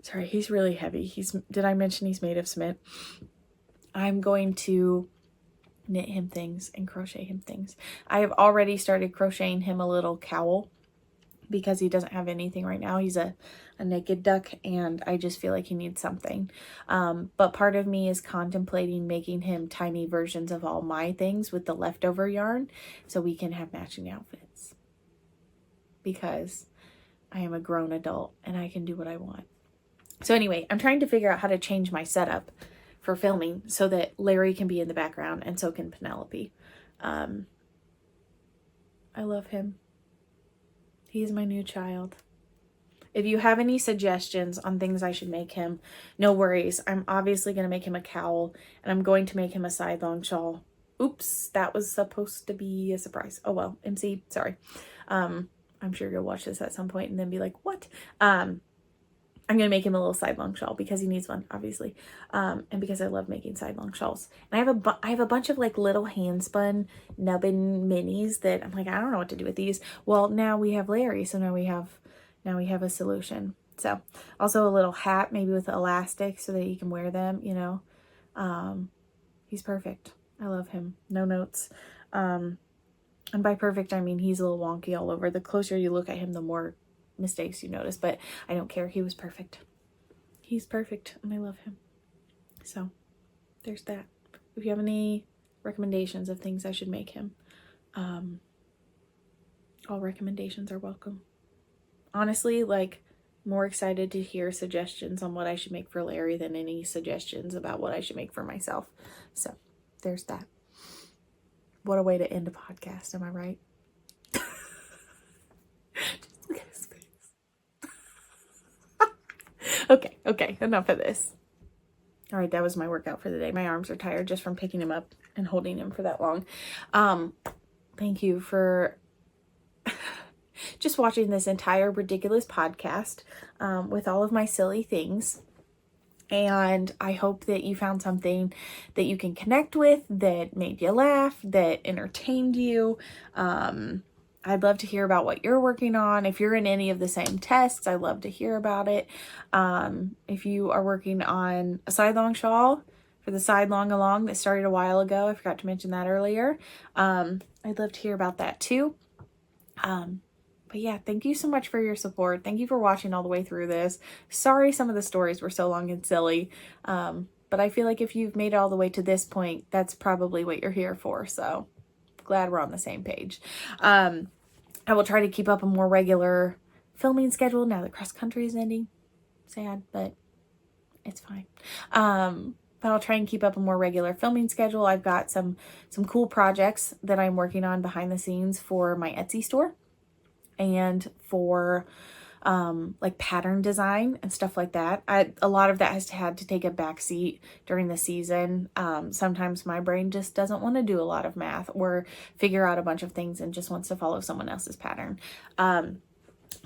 Sorry, he's really heavy. Did I mention he's made of cement? I'm going to knit him things and crochet him things. I have already started crocheting him a little cowl because he doesn't have anything right now. He's a naked duck and I just feel like he needs something. But part of me is contemplating making him tiny versions of all my things with the leftover yarn so we can have matching outfits. Because I am a grown adult and I can do what I want. So anyway, I'm trying to figure out how to change my setup for filming so that Larry can be in the background and so can Penelope. I love him. He's my new child. If you have any suggestions on things I should make him, no worries. I'm obviously going to make him a cowl and I'm going to make him a sidelong shawl. Oops, that was supposed to be a surprise. Oh well, MC, sorry. I'm sure you'll watch this at some point and then be like, what? I'm going to make him a little sidelong shawl because he needs one, obviously. And because I love making sidelong shawls. And I have a bunch of like little hand spun nubbin minis that I'm like, I don't know what to do with these. Well, now we have Larry, so now we have a solution. So also a little hat, maybe with elastic so that you can wear them, you know. He's perfect. I love him. No notes. And by perfect, I mean he's a little wonky all over. The closer you look at him, the more mistakes you notice, but I don't care. He was perfect. He's perfect and I love him. So there's that. If you have any recommendations of things I should make him, all recommendations are welcome. Honestly, like, more excited to hear suggestions on what I should make for Larry than any suggestions about what I should make for myself. So there's that. What a way to end a podcast, am I right? Okay, enough of this. All right, that was my workout for the day. My arms are tired just from picking him up and holding him for that long. Thank you for just watching this entire ridiculous podcast with all of my silly things. And I hope that you found something that you can connect with, that made you laugh, that entertained you. I'd love to hear about what you're working on. If you're in any of the same tests, I'd love to hear about it. If you are working on a sidelong shawl for the Sidelong along that started a while ago, I forgot to mention that earlier. I'd love to hear about that too. But yeah, thank you so much for your support. Thank you for watching all the way through this. Sorry some of the stories were so long and silly. But I feel like if you've made it all the way to this point, that's probably what you're here for. So glad we're on the same page. I will try to keep up a more regular filming schedule now that cross country is ending. Sad, but it's fine. But I'll try and keep up a more regular filming schedule. I've got some cool projects that I'm working on behind the scenes for my Etsy store and for like pattern design and stuff like that. A lot of that has had to take a back seat during the season. Sometimes my brain just doesn't want to do a lot of math or figure out a bunch of things and just wants to follow someone else's pattern.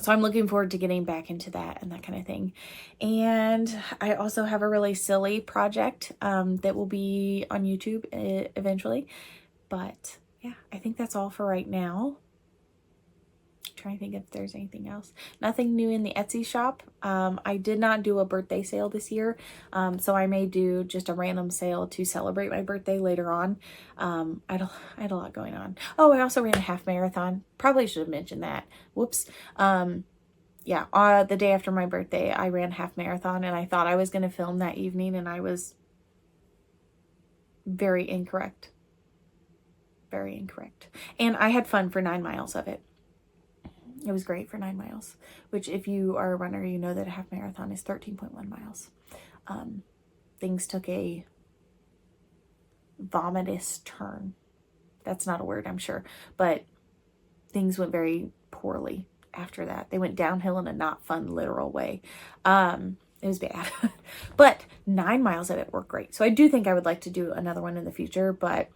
So I'm looking forward to getting back into that and that kind of thing. And I also have a really silly project that will be on YouTube eventually. But yeah, I think that's all for right now. Trying to think if there's anything else. Nothing new in the Etsy shop. I did not do a birthday sale this year, so I may do just a random sale to celebrate my birthday later on. I had a lot going on. Oh, I also ran a half marathon. Probably should have mentioned that. Whoops. Yeah, the day after my birthday, I ran a half marathon, and I thought I was going to film that evening, and I was very incorrect. Very incorrect. And I had fun for 9 miles of it. It was great for 9 miles, which if you are a runner, you know that a half marathon is 13.1 miles. Things took a vomitous turn. That's not a word, I'm sure, but things went very poorly after that. They went downhill in a not fun, literal way. It was bad, but 9 miles of it were great. So I do think I would like to do another one in the future, but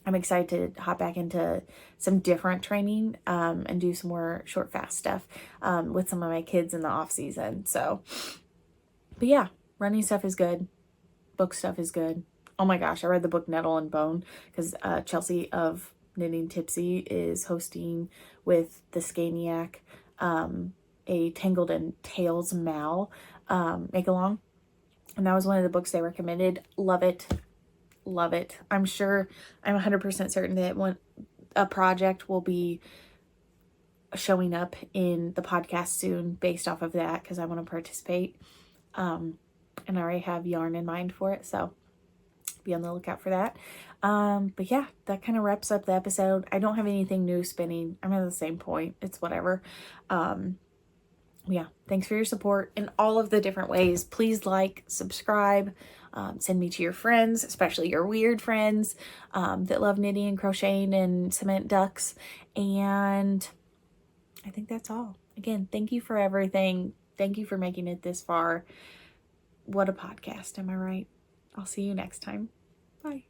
I'm excited to hop back into some different training and do some more short, fast stuff with some of my kids in the off season. So, but yeah, running stuff is good. Book stuff is good. Oh my gosh, I read the book Nettle and Bone because Chelsea of Knitting Tipsy is hosting with the Scaniac a Tangled in Tales Mal make-along. And that was one of the books they recommended. Love it. Love it. I'm sure, I'm 100% certain that a project will be showing up in the podcast soon based off of that because I want to participate. And I already have yarn in mind for it, so be on the lookout for that. But yeah, that kind of wraps up the episode. I don't have anything new spinning. I'm at the same point. It's whatever. Yeah, thanks for your support in all of the different ways. Please like, subscribe, send me to your friends, especially your weird friends that love knitting and crocheting and cement ducks. And I think that's all. Again, thank you for everything. Thank you for making it this far. What a podcast, am I right? I'll see you next time. Bye.